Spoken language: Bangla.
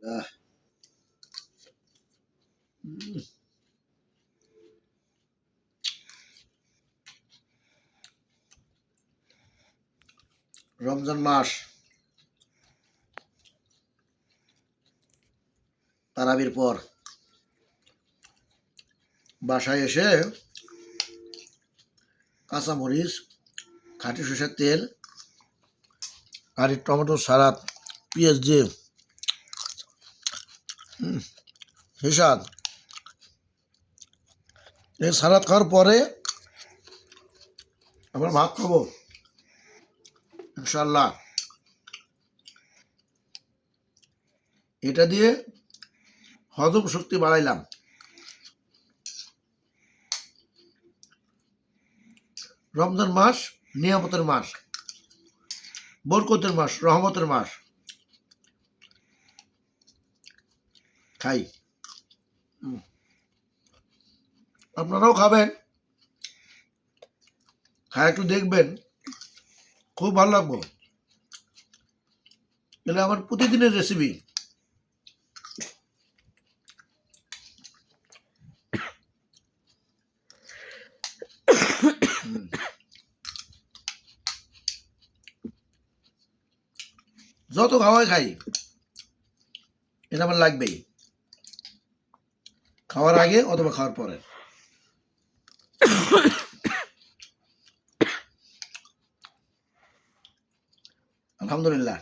আহ, রমজান মাস তারাবির পর বাসায় এসে কাঁচামরিচ, খাঁটি সরষের তেল আর এই টমেটো সালাদ, পেঁয়াজ দিয়ে হিসাব এই সালাদ খাওয়ার পরে আমরা ভাত খাবো ইনশাল্লাহ। এটা দিয়ে হজম শক্তি বাড়াইলাম। রমজান মাস নিয়ামতের মাস, বরকতের মাস, রহমতের মাস। খাই, আপনারাও খাবেন, খায় একটু দেখবেন, খুব ভালো লাগবো। এটা আমার প্রতিদিনের রেসিপি। যত খাওয়াই খাই, এটা আমার লাগবেই, খাওয়ার আগে অথবা খাওয়ার পরে। আলহামদুলিল্লাহ।